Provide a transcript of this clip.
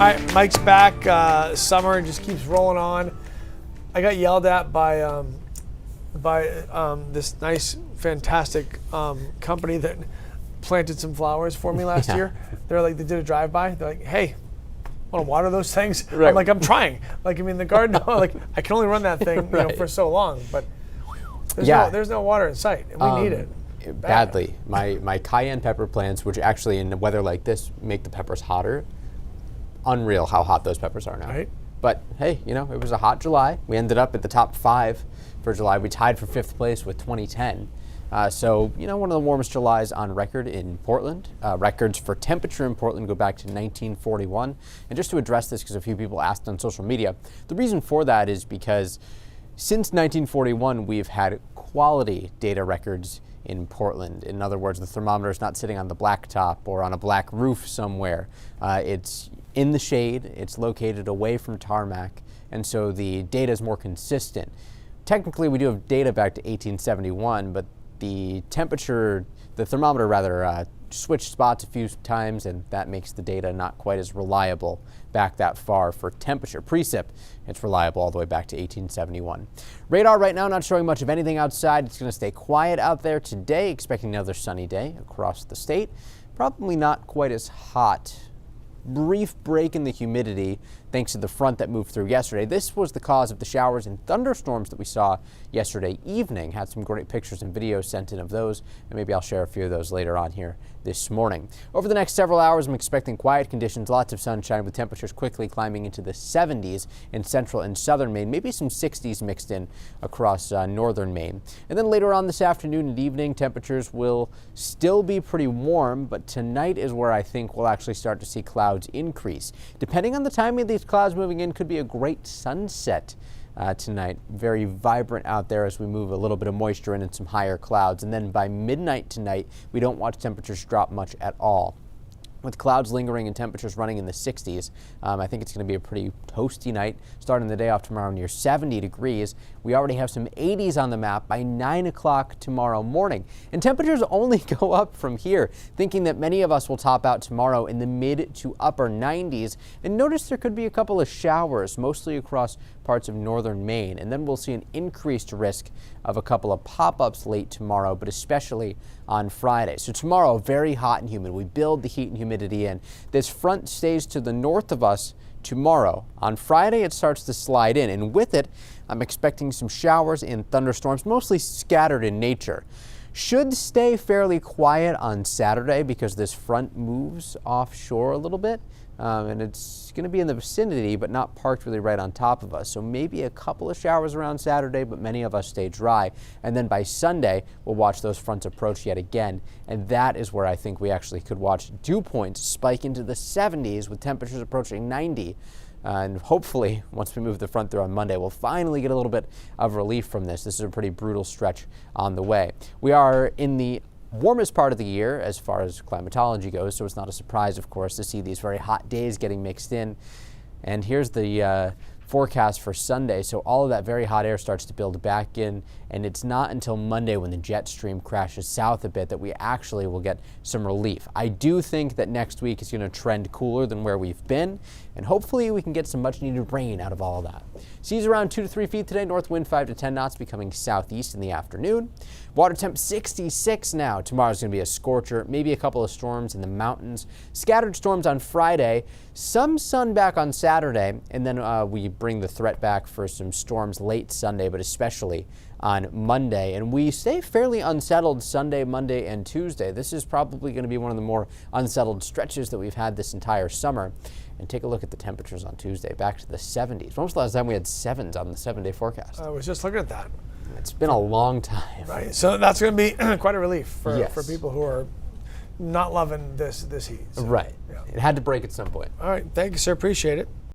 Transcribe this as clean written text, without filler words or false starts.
right, Mike's back. Summer just keeps rolling on. I got yelled at by this nice, fantastic company that planted some flowers for me last year. They did a drive-by. They're like, "Hey, want to water those things?" Right. I'm like, "I'm trying." The garden. I can only run that thing, for so long. But there's no water in sight, and we need it badly. My cayenne pepper plants, which actually in weather like this make the peppers hotter. Unreal how hot those peppers are now. Right. But hey, it was a hot July. We ended up at the top 5 for July. We tied for 5th place with 2010. So one of the warmest Julys on record in Portland. Records for temperature in Portland go back to 1941. And just to address this, because a few people asked on social media, the reason for that is because since 1941, we've had quality data records in Portland. In other words, the thermometer is not sitting on the blacktop or on a black roof somewhere. It's in the shade, it's located away from tarmac, and so the data is more consistent. Technically, we do have data back to 1871, but the thermometer rather, switched spots a few times, and that makes the data not quite as reliable back that far for temperature. Precip, it's reliable all the way back to 1871. Radar right now not showing much of anything outside. It's going to stay quiet out there today, expecting another sunny day across the state. Probably not quite as hot. Brief break in the humidity thanks to the front that moved through yesterday. This was the cause of the showers and thunderstorms that we saw yesterday evening. Had some great pictures and videos sent in of those, and maybe I'll share a few of those later on here this morning. Over the next several hours, I'm expecting quiet conditions, lots of sunshine with temperatures quickly climbing into the 70s in central and southern Maine, maybe some 60s mixed in across northern Maine. And then later on this afternoon and evening, temperatures will still be pretty warm, but tonight is where I think we'll actually start to see clouds increase. Depending on the timing of these clouds moving in, could be a great sunset tonight. Very vibrant out there as we move a little bit of moisture in and some higher clouds. And then by midnight tonight, we don't watch temperatures drop much at all. With clouds lingering and temperatures running in the 60s, I think it's going to be a pretty toasty night, starting the day off tomorrow near 70 degrees. We already have some 80s on the map by 9 o'clock tomorrow morning. And temperatures only go up from here, thinking that many of us will top out tomorrow in the mid to upper 90s. And notice there could be a couple of showers, mostly across parts of northern Maine. And then we'll see an increased risk of a couple of pop-ups late tomorrow, but especially on Friday. So tomorrow, very hot and humid. We build the heat and humidity in. This front stays to the north of us tomorrow. On Friday, it starts to slide in, and with it, I'm expecting some showers and thunderstorms, mostly scattered in nature. Should stay fairly quiet on Saturday because this front moves offshore a little bit. And it's going to be in the vicinity, but not parked really right on top of us. So maybe a couple of showers around Saturday, but many of us stay dry. And then by Sunday, we'll watch those fronts approach yet again. And that is where I think we actually could watch dew points spike into the 70s with temperatures approaching 90. And hopefully, once we move the front through on Monday, we'll finally get a little bit of relief from this. This is a pretty brutal stretch on the way. We are in the warmest part of the year as far as climatology goes, so it's not a surprise, of course, to see these very hot days getting mixed in. And here's the forecast for Sunday. So all of that very hot air starts to build back in, and it's not until Monday when the jet stream crashes south a bit that we actually will get some relief. I do think that next week is going to trend cooler than where we've been, and hopefully we can get some much needed rain out of all of that. Seas around 2 to 3 feet today, north wind 5 to 10 knots, becoming southeast in the afternoon. Water temp 66 now. Tomorrow's going to be a scorcher, maybe a couple of storms in the mountains. Scattered storms on Friday, some sun back on Saturday, and then we bring the threat back for some storms late Sunday, but especially on Monday. And we stay fairly unsettled Sunday, Monday, and Tuesday. This is probably going to be one of the more unsettled stretches that we've had this entire summer. And take a look at the temperatures on Tuesday, back to the 70s. When was the last time we had 7s on the 7-day forecast? I was just looking at that. It's been a long time. Right, so that's going to be quite a relief for people who are not loving this heat. So, right, yeah. It had to break at some point. All right, thank you, sir. Appreciate it.